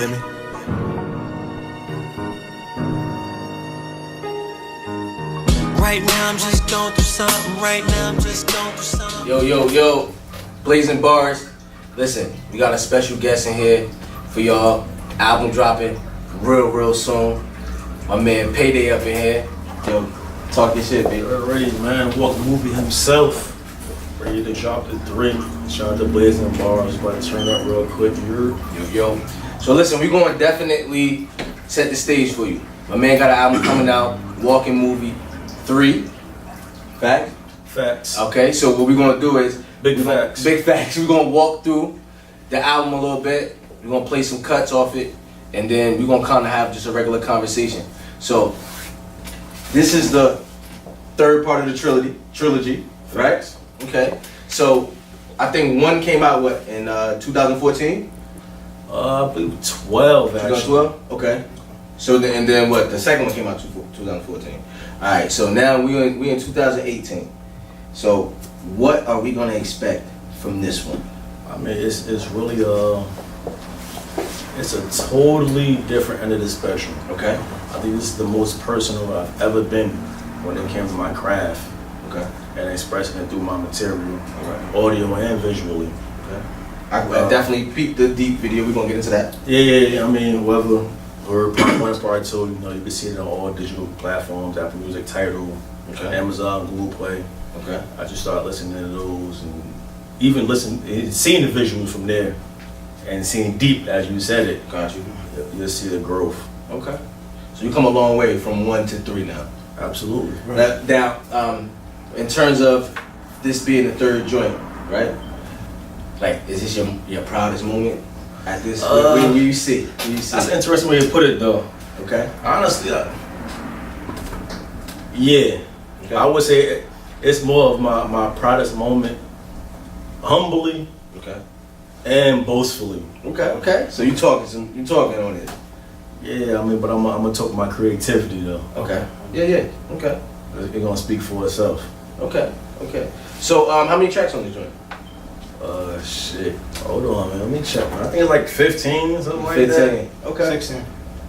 hear me? Right now I'm just going through something. Right now I'm just going through something. Yo, Blazing Bars. Listen, we got a special guest in here for y'all. Album dropping real soon. My man Paydai up in here. Yo, talk your shit, baby. Ready, man. Walk the movie himself. Ready to drop the 3. Shout out to Blazing Bars. About to turn up real quick. Yo. So listen, we're going to definitely set the stage for you. My man got an album coming out, Walking Movie 3. Fact? Facts. Okay, so what we're going to do is... Big facts. We're going to walk through the album a little bit. We're going to play some cuts off it. And then we're going to kind of have just a regular conversation. So, this is the 3rd part of the trilogy, right? Okay. So, I think 1 came out, what, in 2014? I believe 12, actually. 2012? Okay. So, then what? The second one came out 2014. Alright, so now we in 2018. So, what are we going to expect from this one? I mean, it's really it's a totally different end of the spectrum. Okay. I think this is the most personal I've ever been when it came to my craft. Okay. And expressing it through my material, audio and visually. Okay. I definitely peeped the deep video. We're going to get into that. Yeah. I mean, whether or part 1 part 2, you know, you can see it on all digital platforms, Apple Music, Tidal, Amazon, Google Play. Okay. I just started listening to those and even seeing the visuals from there and seeing deep, as you said it. Got you. You'll see the growth. Okay. So you come a long way from 1 to 3 now. Absolutely. Right. Now, in terms of this being the 3rd joint, right? Like, is this your proudest moment at this? Where you see? That's an interesting way to put it, though. Okay. Honestly, yeah. Okay. I would say it's more of my proudest moment, humbly, and boastfully. Okay. So you talking on it? Yeah, I mean, but I'm gonna talk my creativity though. Okay. Yeah. Okay. It's gonna speak for itself. Okay. So how many tracks on the joint? Shit. Hold on, man. Let me check, man. I think it's like 15 or something like 15. that. Okay.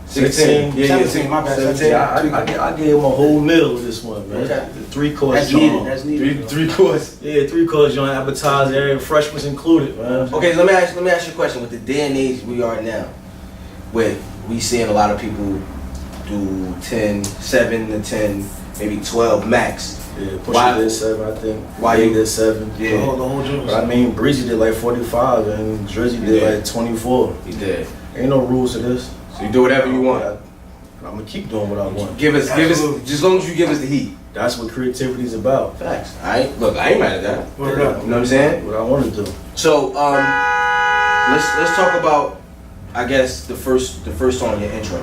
16. Yeah. 17. My bad. 17. I gave him a whole meal with this one, man. Okay. 3-course joint. That's needed. 3 course. Yeah, 3-course joint. Appetizer, area, refreshments included, man. Okay, so let me ask you a question. With the day and age we are now, where we seeing a lot of people do 10, 7 to 10, maybe 12 max. Yeah, Pusha did 7, I think. Why he you did 7? Yeah. The whole joint. But I mean, Breezy did like 45 and Drizzy did like 24. He did. Ain't no rules to this. So you do whatever you want. I'm gonna keep doing what I want. Give us, just as long as you give us the heat. That's what creativity is about. Facts. I ain't mad at that. Word You up. know what I'm saying? What I want to do. So let's talk about, I guess, the first song, your intro.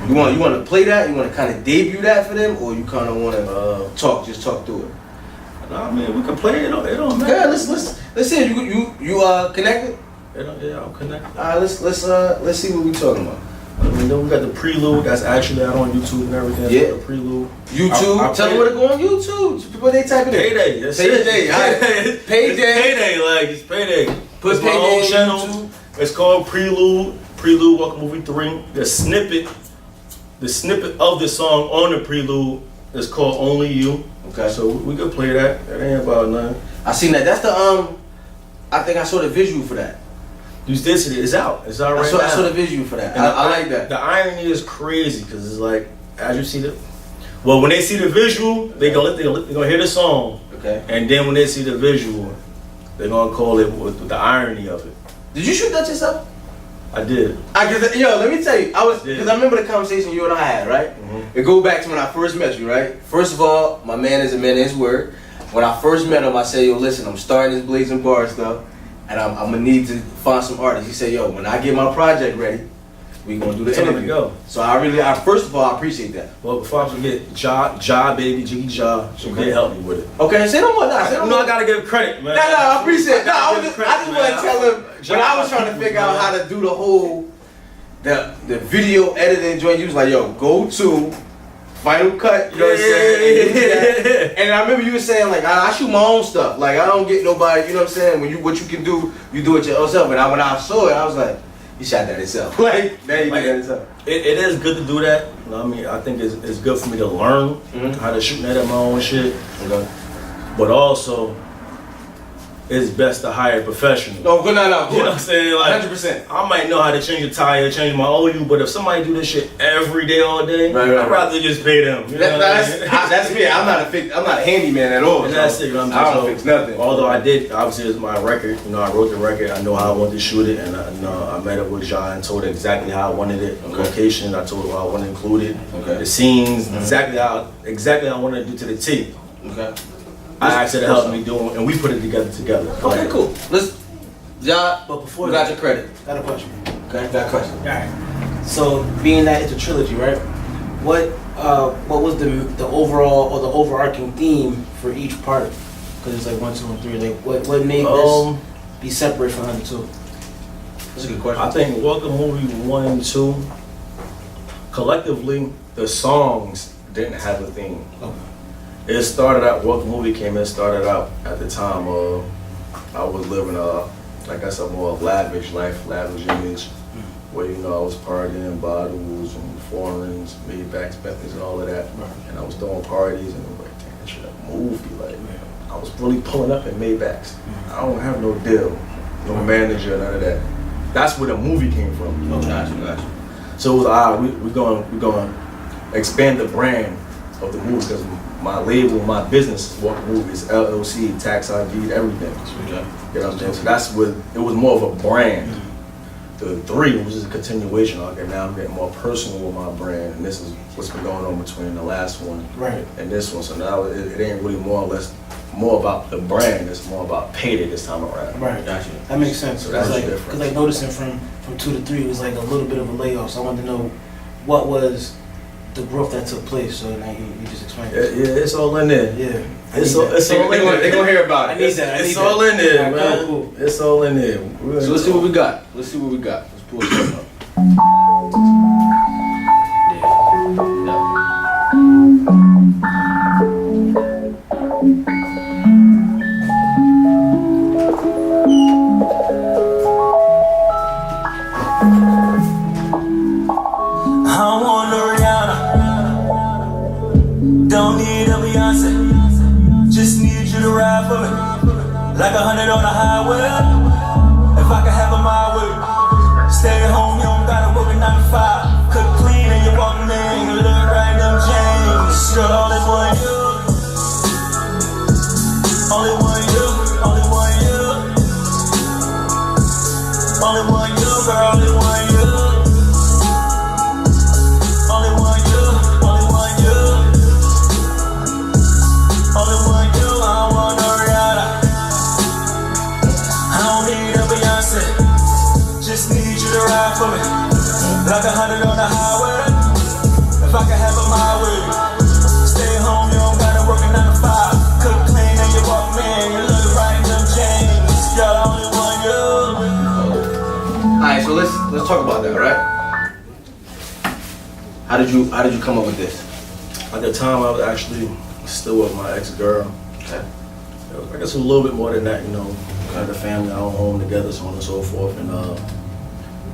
You want to play that? You want to kind of debut that for them, or you kind of want to talk through it? Nah, man, we can play it. It don't matter. Yeah, let's see. You connected? Yeah, I'm connected. All right, let's see what we talking about. I mean, then we got the prelude. That's actually out on YouTube and everything. Yeah. The prelude. YouTube. Tell them where to go on YouTube. People they type it in. Paydai. That's Paydai. it. Paydai. It's Paydai. Put It's my Paydai own on channel. YouTube. It's called Prelude. Prelude Walking Movie 3. The snippet of the song on the prelude is called Only You. Okay. So we could play that. That ain't about nothing. I seen that. That's the I think I saw the visual for that. You did see it. It's out. It's out right now. I saw the visual for that. And I like that. The irony is crazy because it's like, as you see when they see the visual, they're gonna hear the song. Okay. And then when they see the visual, they're gonna call it with the irony of it. Did you shoot that yourself? I did. Let me tell you, because I remember the conversation you and I had, right? Mm-hmm. It go back to when I first met you, right? First of all, my man is a man of his word. When I first met him, I said, yo, listen, I'm starting this Blazing Bar stuff, and I'm gonna need to find some artists. He said, yo, when I get my project ready, we gonna do the Time to interview. go. So first of all, I appreciate that. Well, before I forget, Ja baby, Jiggy Ja, she did help me with it. Okay, say no more. I gotta give credit, man. No, I appreciate it. I just credit, want to tell him when I was trying to figure out how to do the whole the video editing joint. You was like, yo, go to Final Cut. You know what I'm saying? And I remember you were saying like, I shoot my own stuff. Like I don't get nobody. You know what I'm saying? What you can do, you do it yourself. And when I saw it, I was like, he shot that himself. Like, now he did that himself. It is good to do that. You know what I mean, I think it's good for me to learn how to shoot that at my own shit. Okay. But also, it's best to hire a professional. No, good, no. You know what I'm saying? Like, 100%. I might know how to change a tire, change my OU, but if somebody do this shit every day, all day, Right. I'd rather just pay them. You know what I mean? That's me. I'm not a handyman at all. And that's it. You know what I'm I saying? don't fix nothing. Although I did, obviously it's my record. You know, I wrote the record. I know how I wanted to shoot it, and I met up with Ja and told her exactly how I wanted it. The location, I told her how I wanted to include it. Okay. The scenes, exactly how I wanted to do to the T. Okay. I asked her to help me do it, and we put it together. Okay, cool. Let's, Ja, But before you got your credit. got a question. Okay, got a question. All right. So being that it's a trilogy, right? What was the overall or the overarching theme for each part? Because it's like 1, 2, and 3. Like what made this be separate from the other two? That's a good question. I think Welcome Movie 1 and 2, collectively, the songs didn't have a theme. Okay. It started out, Welcome Movie came in, started out at the time I was living like I said, more lavish life, lavish image, where, you know, I was partying, bottles and foreigns, Maybachs, Bentleys and all of that. Right. And I was throwing parties and I'm like, damn, that shit a movie. Like, I was really pulling up in Maybachs. I don't have no deal, no manager, none of that. That's where the movie came from. Oh, got you. So it was, we're going to expand the brand of the movie because my label, my business is Welcome Movies, LLC, tax ID, everything. Okay. You know what I'm saying? So that's what, it was more of a brand. The 3 was just a continuation. Okay, now I'm getting more personal with my brand, and this is what's been going on between the last one and this one. So now it ain't really more or less more about the brand, it's more about Paydai this time around. Right. Gotcha. That makes sense. So that's Cause the difference. Because like noticing from 2 to 3 was like a little bit of a layoff. So I wanted to know what was the growth that took place. So now you just explained Yeah, it. it's all in there. Yeah. It's all in there. They're gonna hear about it. I need that. It's all in there, Alright, man. cool. It's all in there. So let's see what we got. Let's pull this up. I don't want no Rihanna. Don't need a Beyonce. Just need you to ride for me. Like 100 on the highway. If I could have it my way. Stay at home, you don't gotta work a 9 to 5. Cook clean and you walk in, you look right in them jeans. Girl, only one you. Only one you. Only one you. Only one you, girl, only one you. Only one you, only one you. Only one you, I don't want no Rihanna. I don't need a Beyonce. Just need you to ride for me. Like 100 on the highway. If I could have it my way. Stay home, you don't gotta work a 9 to 5. Cook clean and you walk in, you look right in them jeans. You're the only one you. Alright, so let's talk about that, right? How did you come up with this? At the time, I was actually still with my ex-girl. Okay. I guess a little bit more than that, you know. Had the family, our own home together, so on and so forth. And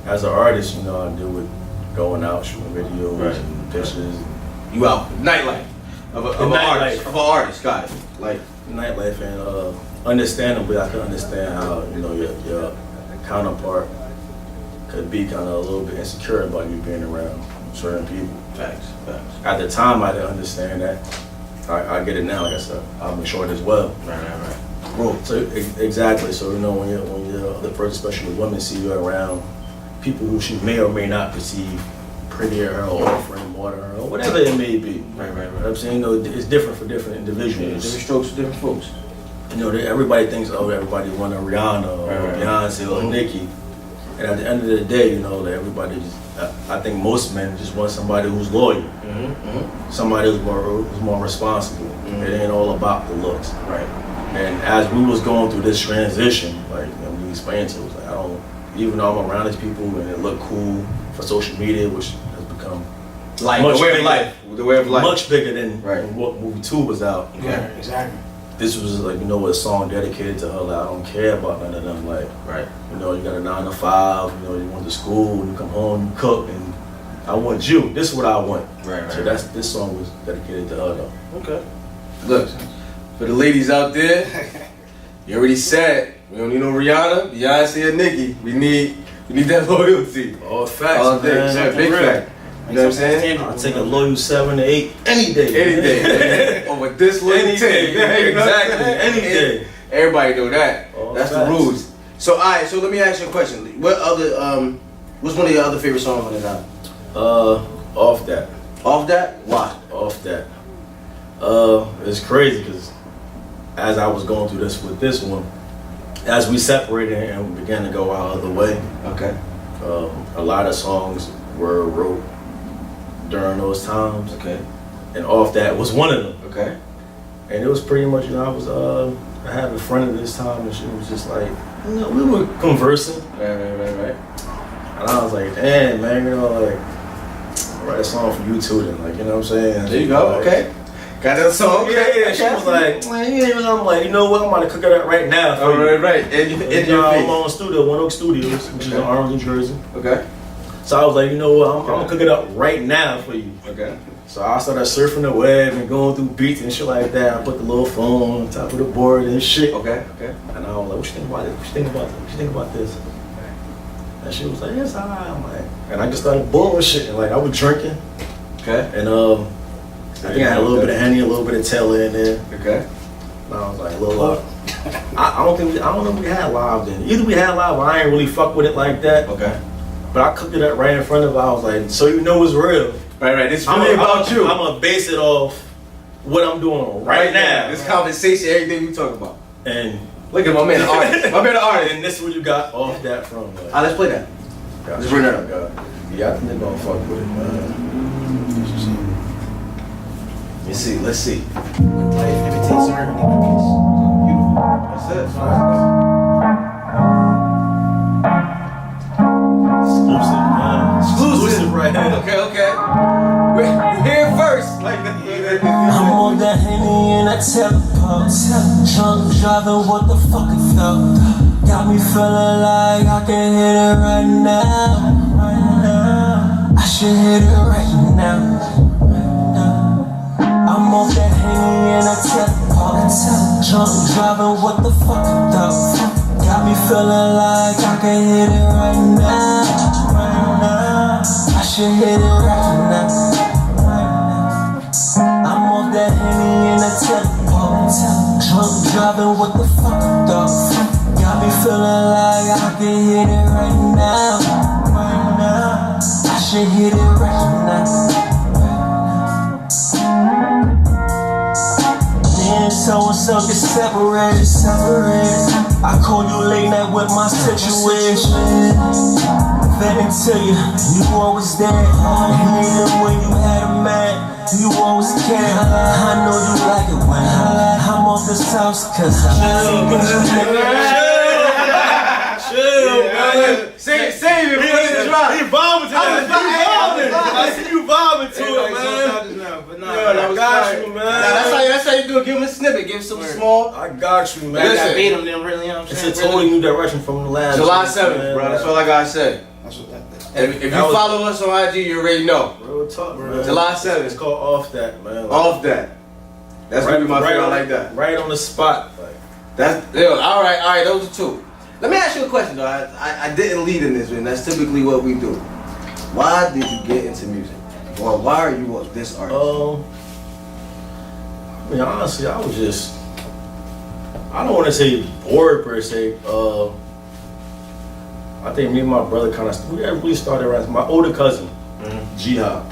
as an artist, you know, I deal with going out, shooting videos and pictures. You out nightlife of an artist. Got it. Like Nightlife, and understandably, I can understand how, you know, your counterpart could be kind of a little bit insecure about you being around certain people. facts. At the time, I didn't understand that. I get it now. Like I said, I'm matured as well. Right. So exactly. So you know, when you're the first, especially women, see you around people who she may or may not perceive prettier or offering more to her or whatever it may be. Right. You know what I'm saying? You know, it's different for different individuals. Different strokes for different folks. You know, everybody thinks, oh, everybody want a Rihanna or Right. Beyonce or Nicki. And at the end of the day, you know, that everybody just, I think most men just want somebody who's loyal, somebody who's more responsible. It ain't all about the looks. Right. And as we was going through this transition, like, you know, we explained to it, was like, even though I'm around these people and it look cool for social media, which has become Like the way of life. much bigger than Right. when what movie 2 was out. Yeah, exactly. this was like, you know, a song dedicated to her. Like, I don't care about none of them. Like, Right. you know, you got a 9 to 5. You know, you went to school, you come home, you cook, and I want you. This is what I want. Right. So this song was dedicated to her, though. Okay. Look, for the ladies out there, you already said we don't need no Rihanna, Beyonce, or Nicki. We need that loyalty. All facts, All day. man. Yeah, big fact. You know what I'm saying? I'll take a loyal 7 to 8 any day. Any day. Or with this loyalty. Any day. You know what I'm Exactly. saying? Any day. Everybody know that. All That's facts. the rules. So alright, so let me ask you a question. What other what's one of your other favorite songs on this album? Off that. Off that? Why? Off that. It's crazy because as I was going through this with this one, as we separated and we began to go our other way, Okay. a lot of songs were wrote during those times, Okay. and Off That was one of them. Okay. And it was pretty much, you know, I had a friend at this time, and she was just like, you know, we were conversing, Right. and I was like, damn, man, you know, like, I'll write a song for you too, then, like, you know what I'm saying? There you go. Like, Okay. Got that song? Yeah. She was like, man, I'm like, you know what? I'm about to cook it up right now. Oh, right. In your And, face. I'm on studio, One Oak Studios, which is in Okay. Arlington, Jersey. Okay. So I was like, you know what? I'm gonna cook it up right now for you. Okay. So I started surfing the web and going through beats and shit like that. I put the little phone on top of the board and shit. Okay. And I was like, what you think about this? What you think about this? What you think about this? And she was like, it's alright. I'm like, and I just started bullshitting. Like I was drinking, Okay. and I think I had a little bit of Henny, a little bit of Taylor in there. Okay. And I was like, a little. I don't know if we had live then. Either we had live, or I ain't really fuck with it like that. Okay. But I cooked it up right in front of her. I was like, so you know it's real. Right. This is really about you. I'm gonna base it off what I'm doing right now. This conversation, everything we talk about. And Look at my man, the artist. My man, the artist. and this is where you got Off That from. Like, Let's play that. Let's bring that up. Yeah, I think they're gonna fuck with it, man. Let's see. Life imitates art and cookies. That's it. Exclusive, man. Exclusive right here. Okay. We're here first. Like I'm on that Henny and that teleport. Drunk driving, what the fuck it felt. Got me feeling like I can hit it right now. I should hit it right now. I'm off that Henny and that teleport. Drunk driving, what the fuck it felt. Got me feeling like I can hit it right now. I should hit it right now. I'm off that Henny in a tempo. Drunk driving, what the fuck though? Got me feeling like I can hit it right now. I should hit it right now. Me and so-and-so get separated. I call you late night with my situation. Venting to you, you always there. And even when you had a man, you always care. I know you like it when I'm off this house, cause I Chill, man. Save it before it drop. He vibing to that. I see you vibing to it, man. But I got you, man. That's how you do it. Give him a snippet. Give him something small. I got you, man. I Listen. got beat him, then really, you know what I'm It's saying? a totally new direction from the last. July one, 7th, man. bro. That's all I gotta say. That's what that If you That was- follow us on IG, you already know. Real talk, man. July 7th. It's called Off That, man. Off that. That's right, gonna be my favorite. I on, like that. Right on the spot. Like, That's all right. Those are two. Let me ask you a question though. I didn't lead in this, and that's typically what we do. Why did you get into music, or why are you this artist? I mean, honestly, I was just. I don't want to say bored per se. I think me and my brother we started around. My older cousin, G-Hop,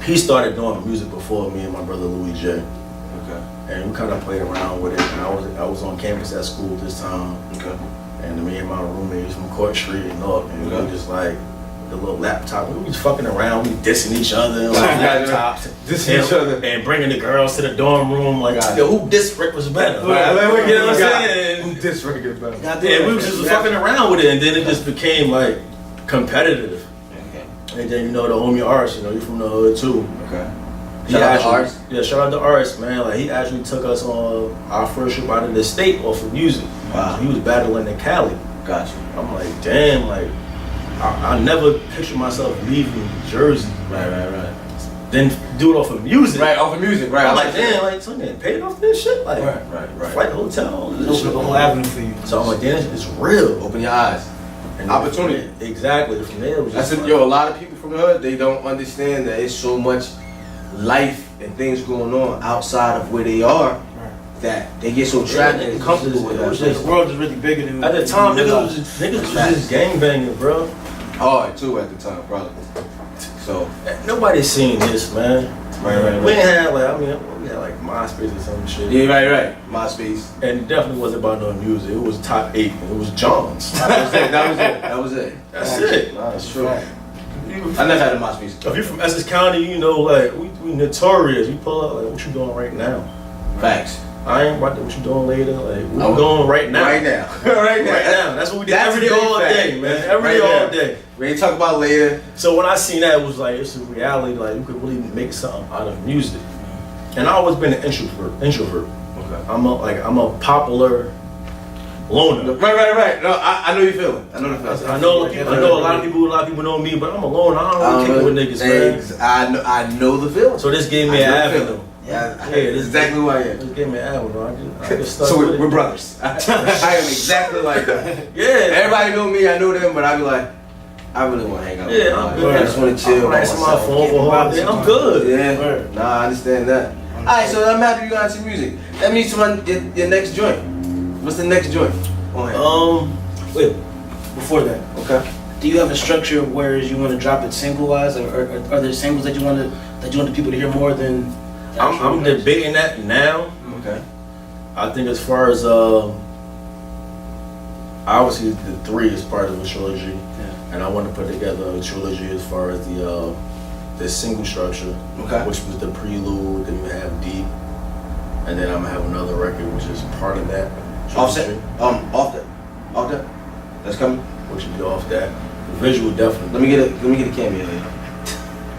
he started doing music before me and my brother Louis J. Okay. And we kind of played around with it. And I was on campus at school this time. Okay. And me and my roommates from Court Street and up, and we Okay. were just like the little laptop. We was fucking around, we dissing each other on laptops, Dissing each other. and bringing the girls to the dorm room. Like, Got it. yo, who diss Rick was better? Right, like, You know what I'm got it. saying? Who this record better? And we was just fucking around with it, and then it just became like competitive. Okay. And then you know the homie Ars, you know, you from the hood too. Okay. Shout out to Ars. Yeah, shout out to Ars, man. Like, he actually took us on our first trip out of the state off of music. Wow. He was battling in Cali. Got you. I'm like, damn, like, I never pictured myself leaving Jersey. Right. Then do it off of music. Right, off of music, right. I'm like, damn, like, so they paid off this shit? Like, Right. flight, hotel, all this Open shit. up a whole avenue for you. So I'm like, damn, it's real. Open your eyes. And Opportunity. Exactly. From there, it was That's just it, like, yo. A lot of people from the hood, they don't understand that it's so much life and things going on outside of where they are that they get so trapped Yeah, and comfortable with that. The world is really bigger than at the time, than niggas was just gangbanging, bro. Hard too at the time, probably. So Nobody's seen this, man. Right. We ain't had like, we had like MySpace or some shit. yeah, right. MySpace. And it definitely wasn't about no music. It was top 8. It was John's. That was it. That's it. Nah, that's true. Right. I never had a MySpace. If you're from Essex County, you know, like, we notorious. You pull up, like, what you doing right now? Facts. I ain't about to, what you doing later? Like, what we doing right now? Right now. Right now. That's what we did That's every day, a big all fact. day, man. That's Every right day, all there. day. We ain't talk about later. So when I seen that, it was like, it's a reality. Like, you could really make something out of music. And I always been an introvert. Okay. I'm a popular loner. Right. No, I know you feeling. I know the feeling. I know a lot of people know me, but I'm a loner. I don't really kick it with niggas, man. I know the feeling. So this gave me an avenue. Yeah, this exactly who I am. This gave me an avenue. I just stuck So with it. we're brothers. I am exactly like that. Yeah. Everybody know me, I know them, but I be like, I really want to hang out. Yeah, I'm good. I just want to chill. I'm answering my phone for a while. Yeah, I'm good. Yeah. Nah, I understand that. Alright, so I'm happy you got into music. That means your next joint. What's the next joint? Wait, before that, Okay. do you have a structure where you want to drop it single wise, or are there singles that you want the people to hear more than? I'm debating that now. Okay. I think as far as obviously the 3 is part of a trilogy, and I want to put together a trilogy as far as the single structure, Okay. which was the prelude. Then we have Deep, and then I'm gonna have another record which is part of that. Offset. trilogy, Off that. That's coming. which would be off that. The visual definitely. Let me get a cameo here.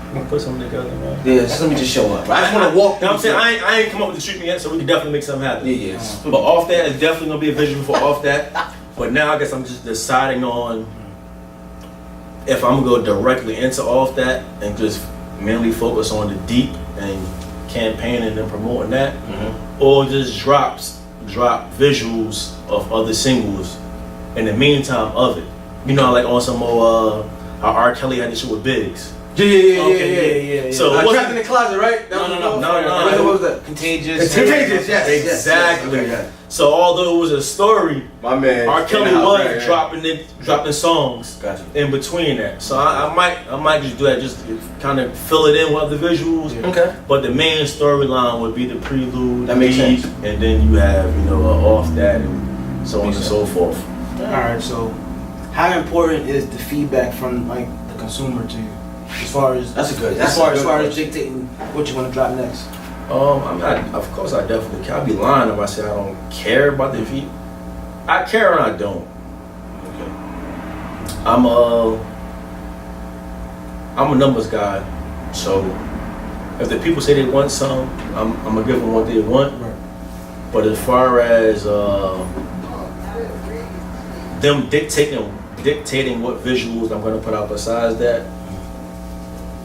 I'm gonna put something together, man. Yeah, just let me just show up. I just want to walk. You know what I'm saying? I ain't come up with the treatment yet, so we can definitely make something happen. Yeah. But off that is definitely gonna be a visual for off that. But now I guess I'm just deciding on if I'm gonna go directly into off that and just mainly focus on the Deep and campaigning and promoting that, or just drop visuals of other singles in the meantime of it. You know, like on some more how R. Kelly had this shit with Biggs. Yeah. So it Trapped wasn't in the closet, right? No. What was that? Contagious. Contagious, yes. exactly. Okay. So although it was a story, My man. R. Kelly was dropping songs Gotcha. in between that. So I might just do that, just kind of fill it in with the visuals. Okay. But the main storyline would be the prelude, That makes Deep, sense. and then you have off that and so on and so forth. All right. So, how important is the feedback from like the consumer to you, as far as as far as dictating what you want to drop next? Of course I definitely care. I'd be lying if I said I don't care about the feed. I care and I don't. Okay. I'm a numbers guy, so if the people say they want something, I'm gonna give them what they want. Right. But as far as them dictating what visuals I'm gonna put out besides that,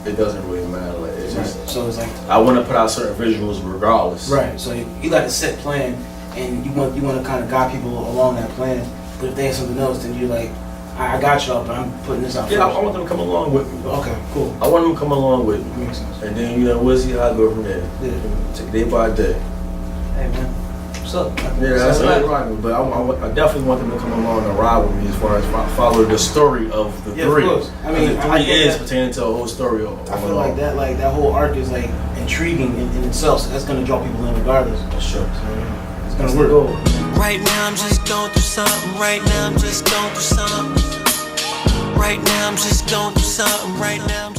it doesn't really matter. Like, it's just, So it's like I want to put out certain visuals regardless. right. So you got a set plan, and you want to kind of guide people along that plan. But if they have something else, then you're like, I got y'all, but I'm putting this out. Yeah, I first. want them to come along with me. Okay, cool. I want them to come along with me. Makes sense. And then, we'll see how I go from there. Yeah. Take day by day. Hey man, what's up? Yeah, that's what I'm rocking. But I definitely want them to come along and ride with me as far as follow the story of the Yeah, of 3. course. I mean, the I 3 get is that. pertaining to a whole story. I feel like that whole arc is like intriguing in itself, so that's gonna draw people in regardless. That's true. So it's That's gonna the work. goal. Right now I'm just going through something. Right now I'm just going through something. Right now I'm just going through something. Right now I'm